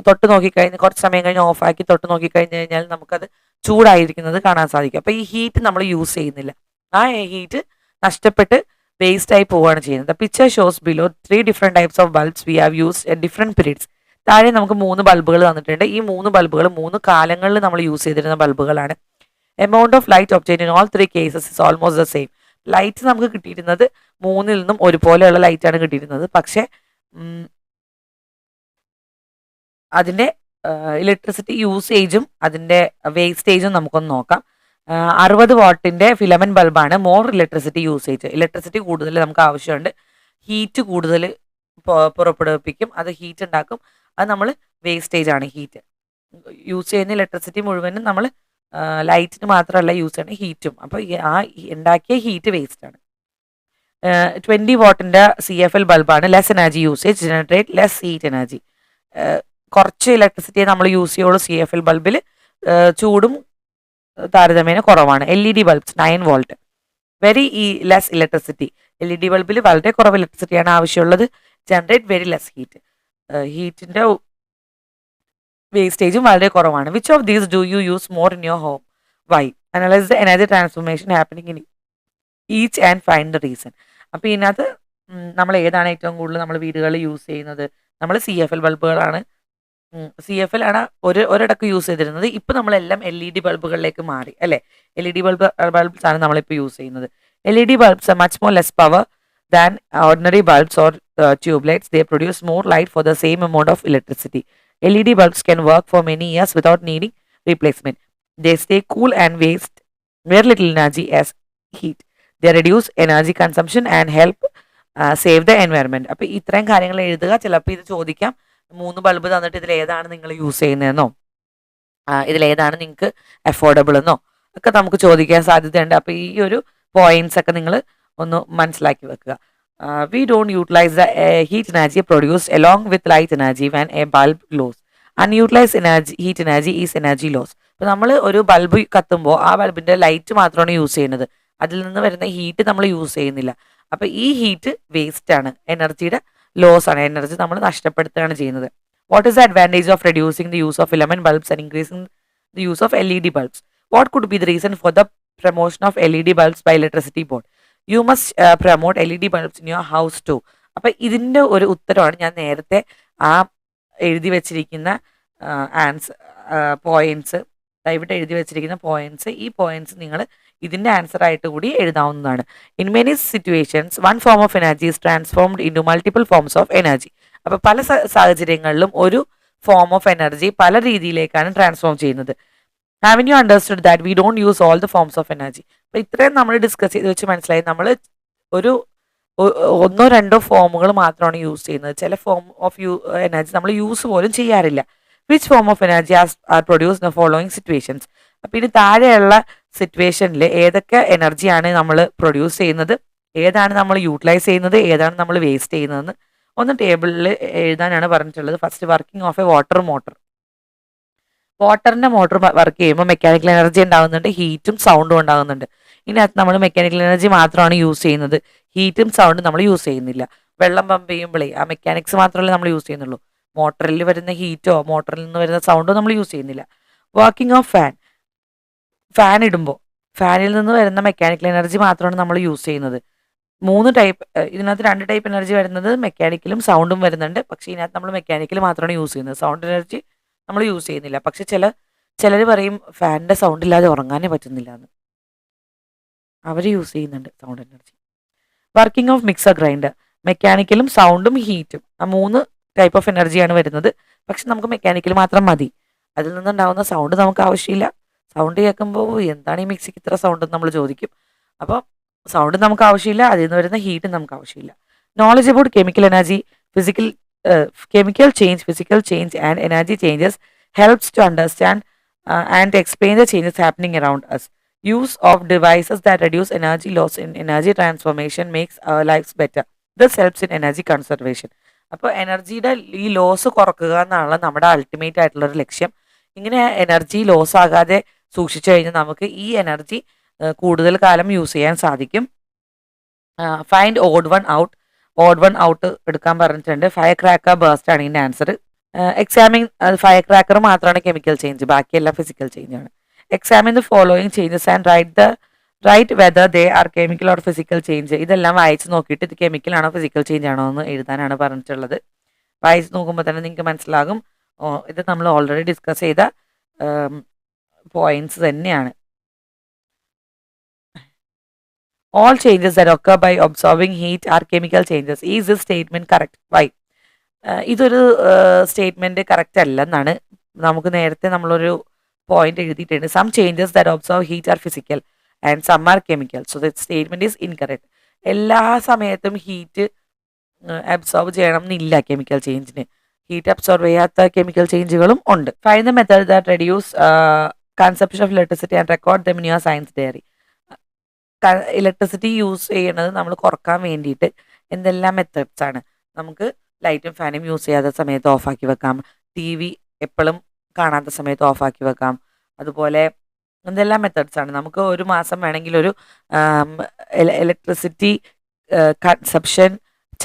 തൊട്ട് നോക്കിക്കഴിഞ്ഞ് കുറച്ച് സമയം കഴിഞ്ഞ് ഓഫാക്കി തൊട്ട് നോക്കിക്കഴിഞ്ഞ് കഴിഞ്ഞാൽ നമുക്കത് ചൂടായിരിക്കുന്നത് കാണാൻ സാധിക്കും. അപ്പോൾ ഈ ഹീറ്റ് നമ്മൾ യൂസ് ചെയ്യുന്നില്ല, ആ ഹീറ്റ് നഷ്ടപ്പെട്ട് വേസ്റ്റ് ആയി പോവുകയാണ് ചെയ്യുന്നത്. The picture shows below 3 different types of bulbs we have used at different periods. താഴെ നമുക്ക് 3 ബൾബുകൾ തന്നിട്ടുണ്ട്. ഈ 3 ബൾബുകൾ 3 കാലങ്ങളിൽ നമ്മൾ യൂസ് ചെയ്തിരുന്ന ബൾബുകളാണ്. Amount of light obtained in all 3 cases is almost the same. Light നമുക്ക് കിട്ടിയിരുന്നത് 3ൽ നിന്നും ഒരുപോലെയുള്ള ലൈറ്റാണ് കിട്ടിയിരുന്നത്. പക്ഷേ അതിൻ്റെ ഇലക്ട്രിസിറ്റി യൂസേജും അതിൻ്റെ വേസ്റ്റേജും നമുക്കൊന്ന് നോക്കാം. 60 വാട്ടിൻ്റെ ഫിലമെന്റ് ബൾബാണ് മോർ ഇലക്ട്രിസിറ്റി യൂസേജ്. ഇലക്ട്രിസിറ്റി കൂടുതൽ നമുക്ക് ആവശ്യമുണ്ട്, ഹീറ്റ് കൂടുതൽ പുറപ്പെടുവിപ്പിക്കും, അത് ഹീറ്റ് ഉണ്ടാക്കും. അത് നമ്മൾ വേസ്റ്റേജ് ആണ് ഹീറ്റ്. യൂസ് ചെയ്യുന്ന ഇലക്ട്രിസിറ്റി മുഴുവനും നമ്മൾ ലൈറ്റിന് മാത്രമല്ല യൂസ് ചെയ്യുന്ന ഹീറ്റും. അപ്പോൾ ആ ഉണ്ടാക്കിയ ഹീറ്റ് വേസ്റ്റ് ആണ്. 20 വാട്ടിൻ്റെ CFL ബൾബാണ് less energy usage, generate less heat energy. കുറച്ച് ഇലക്ട്രിസിറ്റിയെ നമ്മൾ യൂസ് ചെയ്യുള്ളൂ CFL ബൾബിൽ, ചൂടും താരതമ്യേന കുറവാണ്. LED bulbs 9 volt very less electricity. LED ബൾബിൽ വളരെ കുറവ് ഇലക്ട്രിസിറ്റിയാണ് ആവശ്യമുള്ളത്, ജനറേറ്റ് വെരി ലെസ് ഹീറ്റ്. ഹീറ്റിൻ്റെ വേസ്റ്റേജും വളരെ കുറവാണ്. Which of these do you use more in your home, why? Analyse the energy transformation happening in each and find the reason. അപ്പോൾ ഇതിനകത്ത് നമ്മൾ ഏതാണ് ഏറ്റവും കൂടുതൽ നമ്മൾ വീടുകളിൽ യൂസ് ചെയ്യുന്നത്? നമ്മൾ CFL ബൾബുകളാണ്. CFL ആണ് ഒരിടക്ക് യൂസ് ചെയ്തിരുന്നത്. ഇപ്പം നമ്മളെല്ലാം LED ബൾബുകളിലേക്ക് മാറി അല്ലേ. LED ബൾബ്സ് ആണ് നമ്മളിപ്പോൾ യൂസ് ചെയ്യുന്നത്. LED bulbs are much more less power than ordinary bulbs or tube lights. They produce more light for the same amount of electricity. LED bulbs can work for many years without needing replacement. They stay cool and waste very little energy as heat. They reduce energy consumption and help save the environment. അപ്പോൾ ഇത്രയും കാര്യങ്ങൾ എഴുതുക. ചിലപ്പോൾ ഇത് ചോദിക്കാം, 3 bulb തന്നിട്ട് ഇതിൽ ഏതാണ് നിങ്ങൾ യൂസ് ചെയ്യുന്നതെന്നോ ഇതിലേതാണ് നിങ്ങൾക്ക് അഫോർഡബിൾ എന്നോ ഒക്കെ നമുക്ക് ചോദിക്കാൻ സാധ്യതയുണ്ട്. അപ്പോൾ ഈ ഒരു പോയിന്റ്സ് ഒക്കെ നിങ്ങൾ ഒന്ന് മനസ്സിലാക്കി വെക്കുക. We don't utilize the heat energy produced along with light energy when a bulb glows. Unutilized heat energy is energy loss. അപ്പോൾ നമ്മൾ ഒരു ബൾബ് കത്തുമ്പോൾ ആ ബൾബിൻ്റെ ലൈറ്റ് മാത്രമാണ് യൂസ് ചെയ്യുന്നത്, അതിൽ നിന്ന് വരുന്ന ഹീറ്റ് നമ്മൾ യൂസ് ചെയ്യുന്നില്ല. അപ്പോൾ ഈ ഹീറ്റ് വേസ്റ്റ് ആണ്, എനർജിയുടെ ലോസ് ആണ്, എനർജി നമ്മൾ നഷ്ടപ്പെടുത്തുകയാണ് ചെയ്യുന്നത്. What is the advantage of reducing the use of filament bulbs and increasing the use of LED bulbs? What could be the reason for the promotion of LED bulbs by electricity board? You must promote LED bulbs in your house too. അപ്പം ഇതിൻ്റെ ഒരു ഉത്തരവാണ് ഞാൻ നേരത്തെ ആ എഴുതി വെച്ചിരിക്കുന്ന points, ഇവിടെ എഴുതി വെച്ചിരിക്കുന്ന പോയിന്റ്സ്. ഈ പോയിന്റ്സ് നിങ്ങൾ ഇതിൻ്റെ ആൻസർ ആയിട്ട് കൂടി എഴുതാവുന്നതാണ്. In many situations one form of energy is transformed into multiple forms of energy. അപ്പോൾ പല സാഹചര്യങ്ങളിലും ഒരു ഫോം ഓഫ് എനർജി പല രീതിയിലേക്കാണ് ട്രാൻസ്ഫോം ചെയ്യുന്നത്. Haven't you understood that we don't use all the forms of energy? അപ്പോൾ ഇത്രയും നമ്മൾ ഡിസ്കസ് ചെയ്ത് വെച്ച് മനസ്സിലായി, നമ്മൾ ഒരു 1-2 ഫോമുകൾ മാത്രമാണ് യൂസ് ചെയ്യുന്നത്. ചില ഫോം ഓഫ് എനർജി നമ്മൾ യൂസ് പോലും ചെയ്യാറില്ല. Which form of energy are produce the following situations? അപ്പം ഇനി താഴെയുള്ള സിറ്റുവേഷനിൽ ഏതൊക്കെ എനർജിയാണ് നമ്മൾ പ്രൊഡ്യൂസ് ചെയ്യുന്നത്, ഏതാണ് നമ്മൾ യൂട്ടിലൈസ് ചെയ്യുന്നത്, ഏതാണ് നമ്മൾ വേസ്റ്റ് ചെയ്യുന്നതെന്ന് ഒന്ന് ടേബിളിൽ എഴുതാനാണ് പറഞ്ഞിട്ടുള്ളത്. First, working of a water motor. വാട്ടറിൻ്റെ മോട്ടർ വർക്ക് ചെയ്യുമ്പോൾ മെക്കാനിക്കൽ എനർജി ഉണ്ടാകുന്നുണ്ട്, ഹീറ്റും സൗണ്ടും ഉണ്ടാകുന്നുണ്ട്. ഇതിനകത്ത് നമ്മൾ മെക്കാനിക്കൽ എനർജി മാത്രമാണ് യൂസ് ചെയ്യുന്നത്, ഹീറ്റും സൗണ്ടും നമ്മൾ യൂസ് ചെയ്യുന്നില്ല. വെള്ളം പമ്പ് ചെയ്യുമ്പോഴേ ആ മെക്കാനിക്സ് മാത്രമല്ലേ നമ്മൾ യൂസ് ചെയ്യുന്നുള്ളൂ, മോട്ടറിൽ വരുന്ന ഹീറ്റോ മോട്ടറിൽ നിന്ന് വരുന്ന സൗണ്ടോ നമ്മൾ യൂസ് ചെയ്യുന്നില്ല. വർക്കിംഗ് ഓഫ് ഫാൻ ഇടുമ്പോൾ ഫാനിൽ നിന്ന് വരുന്ന മെക്കാനിക്കൽ എനർജി മാത്രമാണ് നമ്മൾ യൂസ് ചെയ്യുന്നത്. 3 ടൈപ്പ്, ഇതിനകത്ത് 2 ടൈപ്പ് എനർജി വരുന്നത് മെക്കാനിക്കലും സൗണ്ടും വരുന്നുണ്ട്. പക്ഷേ ഇതിനകത്ത് നമ്മൾ മെക്കാനിക്കൽ മാത്രമാണ് യൂസ് ചെയ്യുന്നത്, സൗണ്ട് എനർജി നമ്മൾ യൂസ് ചെയ്യുന്നില്ല. പക്ഷെ ചിലർ പറയും ഫാനിൻ്റെ സൗണ്ട് ഇല്ലാതെ ഉറങ്ങാനേ പറ്റുന്നില്ല എന്ന്, അവർ യൂസ് ചെയ്യുന്നുണ്ട് sound energy. Working of mixer grinder, മെക്കാനിക്കലും സൗണ്ടും ഹീറ്റും, ആ 3 ടൈപ്പ് ഓഫ് എനർജിയാണ് വരുന്നത്. പക്ഷെ നമുക്ക് മെക്കാനിക്കൽ മാത്രം മതി, അതിൽ നിന്നുണ്ടാകുന്ന സൗണ്ട് നമുക്ക് ആവശ്യമില്ല. സൗണ്ട് കേൾക്കുമ്പോൾ എന്താണ് ഈ മിക്സിക്ക് ഇത്ര സൗണ്ട് എന്ന് നമ്മൾ ചോദിക്കും. അപ്പോൾ സൗണ്ട് നമുക്ക് ആവശ്യമില്ല, അതിൽ നിന്ന് വരുന്ന ഹീറ്റും നമുക്ക് ആവശ്യമില്ല. Knowledge about chemical energy, chemical change, physical change and energy changes helps to understand and explain the changes happening around us. Use of devices that reduce energy loss in energy transformation makes our lives better. This helps in energy conservation. അപ്പോൾ എനർജിയുടെ ഈ loss കുറക്കുക എന്നാണ് നമ്മുടെ ultimate ആയിട്ടുള്ളൊരു ലക്ഷ്യം. ഇങ്ങനെ energy loss ആകാതെ സൂക്ഷിച്ചു കഴിഞ്ഞാൽ നമുക്ക് ഈ എനർജി കൂടുതൽ കാലം യൂസ് ചെയ്യാൻ സാധിക്കും. ഫൈൻഡ് ഓഡ് വൺ ഔട്ട് എടുക്കാൻ പറഞ്ഞിട്ടുണ്ട്. ഫയർ ക്രാക്കർ ബേസ്റ്റ് ആണ് ഇതിൻ്റെ ആൻസർ. എക്സാമിൻ ഫയർ ക്രാക്കർ മാത്രമാണ് കെമിക്കൽ ചേഞ്ച്, ബാക്കിയെല്ലാം ഫിസിക്കൽ ചേഞ്ച് ആണ്. Examine the following changes and write whether they are chemical or physical change. ഇതെല്ലാം വായിച്ച് നോക്കിയിട്ട് ഇത് കെമിക്കൽ ആണോ ഫിസിക്കൽ ചേഞ്ച് ആണോ എന്ന് എഴുതാനാണ് പറഞ്ഞിട്ടുള്ളത്. വായിച്ച് നോക്കുമ്പോൾ തന്നെ നിങ്ങൾക്ക് മനസ്സിലാകും. ഇത് നമ്മൾ ഓൾറെഡി ഡിസ്കസ് ചെയ്ത പോയിന്റ്സ് തന്നെയാണ്. All changes that occur by absorbing heat are chemical changes. Is this statement correct? Why? ഇതൊരു സ്റ്റേറ്റ്മെന്റ് കറക്റ്റ് അല്ലെന്നാണ്. നമുക്ക് നേരത്തെ നമ്മളൊരു പോയിന്റ് എഴുതിയിട്ടുണ്ട്. Some changes that observe heat are physical and some are chemical. So the statement is incorrect. എല്ലാ സമയത്തും heat absorb ചെയ്യണം എന്നില്ല കെമിക്കൽ ചേഞ്ചിന്. ഹീറ്റ് അബ്സോർബ് ചെയ്യാത്ത കെമിക്കൽ ചേഞ്ചുകളും ഉണ്ട്. Find the method that reduce consumption of electricity and record them in your science diary. Electricity use ചെയ്യണത് നമ്മൾ കുറക്കാൻ വേണ്ടിയിട്ട് എന്തെല്ലാം മെത്തേഡ്സ് ആണ്? നമുക്ക് ലൈറ്റും ഫാനും യൂസ് ചെയ്യാത്ത സമയത്ത് ഓഫാക്കി വെക്കാം. ടി വി എപ്പോഴും കാണാത്ത സമയത്ത് ഓഫാക്കി വെക്കാം. അതുപോലെ എന്തെല്ലാം മെത്തേഡ്സ് ആണ്? നമുക്ക് ഒരു മാസം വേണമെങ്കിൽ ഒരു ഇലക്ട്രിസിറ്റി കൺസപ്ഷൻ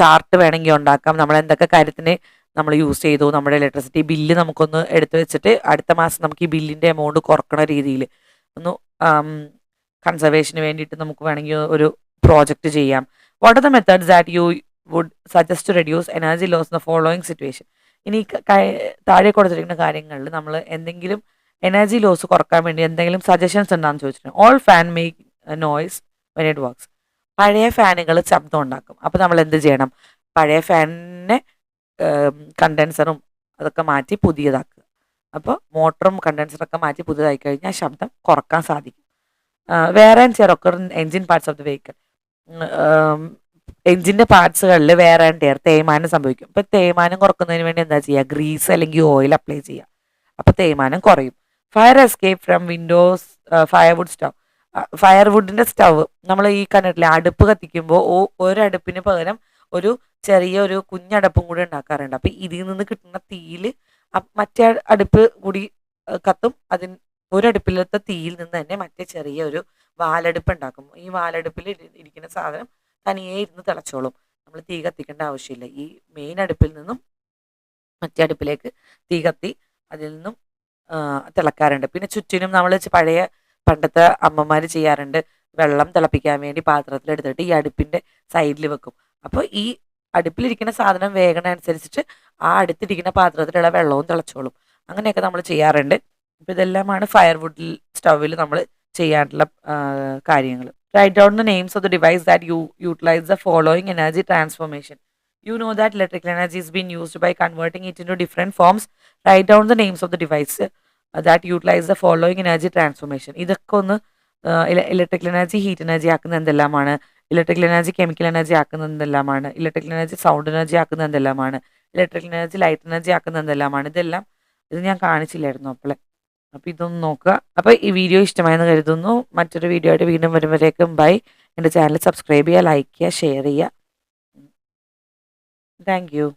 ചാർട്ട് വേണമെങ്കിൽ ഉണ്ടാക്കാം. നമ്മൾ എന്തൊക്കെ കാര്യത്തിന് നമ്മൾ യൂസ് ചെയ്തു, നമ്മുടെ ഇലക്ട്രിസിറ്റി ബില്ല് നമുക്കൊന്ന് എടുത്തു വെച്ചിട്ട് അടുത്ത മാസം നമുക്ക് ഈ ബില്ലിൻ്റെ എമൗണ്ട് കുറക്കണ രീതിയിൽ ഒന്ന് കൺസർവേഷന് വേണ്ടിയിട്ട് നമുക്ക് വേണമെങ്കിൽ ഒരു പ്രോജക്റ്റ് ചെയ്യാം. What are the methods that you would suggest to reduce energy loss in the following situation? ഇനി താഴെ കൊടുത്തിരിക്കുന്ന കാര്യങ്ങളിൽ നമ്മൾ എന്തെങ്കിലും എനർജി ലോസ് കുറക്കാൻ വേണ്ടി എന്തെങ്കിലും സജഷൻസ് ഉണ്ടാകുന്ന ചോദിച്ചിട്ടുണ്ട്. All fan make noise when it works. പഴയ ഫാനുകൾ ശബ്ദം ഉണ്ടാക്കും. അപ്പോൾ നമ്മൾ എന്ത് ചെയ്യണം? പഴയ ഫാനിനെ കണ്ടൻസറും അതൊക്കെ മാറ്റി പുതിയതാക്കുക. അപ്പോൾ മോട്ടറും കണ്ടൻസറൊക്കെ മാറ്റി പുതിയതായി കഴിഞ്ഞാൽ ശബ്ദം കുറക്കാൻ സാധിക്കും. വേറെ engine parts of the vehicle. എൻജിൻ്റെ പാർട്സുകളിൽ വേറെ തേയ്മാനം സംഭവിക്കും. അപ്പോൾ തേയ്മാനം കുറക്കുന്നതിന് വേണ്ടി എന്താ ചെയ്യുക? ഗ്രീസ് അല്ലെങ്കിൽ ഓയിൽ അപ്ലൈ ചെയ്യുക. അപ്പോൾ തേയ്മാനം കുറയും. Fire escape from windows firewood stove. ഫയർവുഡിൻ്റെ സ്റ്റവ് നമ്മൾ ഈ കണ്ടിട്ടില്ലേ, അടുപ്പ് കത്തിക്കുമ്പോൾ ഒരടുപ്പിന് പകരം ഒരു ചെറിയൊരു കുഞ്ഞടപ്പും കൂടി ഉണ്ടാക്കാറുണ്ട്. അപ്പോൾ ഇതിൽ നിന്ന് കിട്ടുന്ന തീയിൽ മറ്റേ അടുപ്പ് കൂടി കത്തും. ഒരടുപ്പിലത്തെ തീയിൽ നിന്ന് തന്നെ മറ്റേ ചെറിയ ഒരു വാലടുപ്പ് ഉണ്ടാക്കും. ഈ വാലടുപ്പിൽ ഇരിക്കുന്ന സാധനം തനിയെ ഇരുന്ന് തിളച്ചോളും. നമ്മൾ തീ കത്തിക്കേണ്ട ആവശ്യമില്ല. ഈ മെയിൻ അടുപ്പിൽ നിന്നും മറ്റേ അടുപ്പിലേക്ക് തീ കത്തി അതിൽ നിന്നും തിളക്കാറുണ്ട്. പിന്നെ ചുറ്റിനും നമ്മൾ പഴയ പണ്ടത്തെ അമ്മമാർ ചെയ്യാറുണ്ട്, വെള്ളം തിളപ്പിക്കാൻ വേണ്ടി പാത്രത്തിലെടുത്തിട്ട് ഈ അടുപ്പിൻ്റെ സൈഡിൽ വെക്കും. അപ്പോൾ ഈ അടുപ്പിലിരിക്കുന്ന സാധനം വേഗണ അനുസരിച്ചിട്ട് ആ അടുത്തിരിക്കുന്ന പാത്രത്തിലുള്ള വെള്ളവും തിളച്ചോളും. അങ്ങനെയൊക്കെ നമ്മൾ ചെയ്യാറുണ്ട്. അപ്പോൾ ഇതെല്ലാമാണ് ഫയർവുഡിൽ സ്റ്റൗവിൽ നമ്മൾ ചെയ്യാനുള്ള കാര്യങ്ങൾ. Write down the names of the device that utilize the following energy transformation. You know that electrical energy is being used by converting it into different forms. Write down the names of the device that utilize the following energy transformation. ഇതൊക്കെ ഒന്ന് electrical energy heat energy ആക്കുന്ന എന്തെല്ലാമാണ്, electrical energy chemical energy ആക്കുന്ന എന്തെല്ലാമാണ്, electrical energy sound energy ആക്കുന്ന എന്തെല്ലാമാണ്, electrical energy light energy ആക്കുന്ന എന്തെല്ലാമാണ്. ഇത് ഞാൻ കാണിച്ചില്ലായിരുന്നു അപ്പോളെ. അപ്പോൾ ഇതൊന്ന് നോക്കുക. അപ്പോൾ ഈ വീഡിയോ ഇഷ്ടമായെന്ന് കരുതുന്നു. മറ്റൊരു വീഡിയോ ആയിട്ട് വീണ്ടും വരുമ്പോഴേക്കും ബൈ. എൻ്റെ ചാനൽ സബ്സ്ക്രൈബ് ചെയ്യുക, ലൈക്ക് ചെയ്യുക, ഷെയർ ചെയ്യുക. Thank you.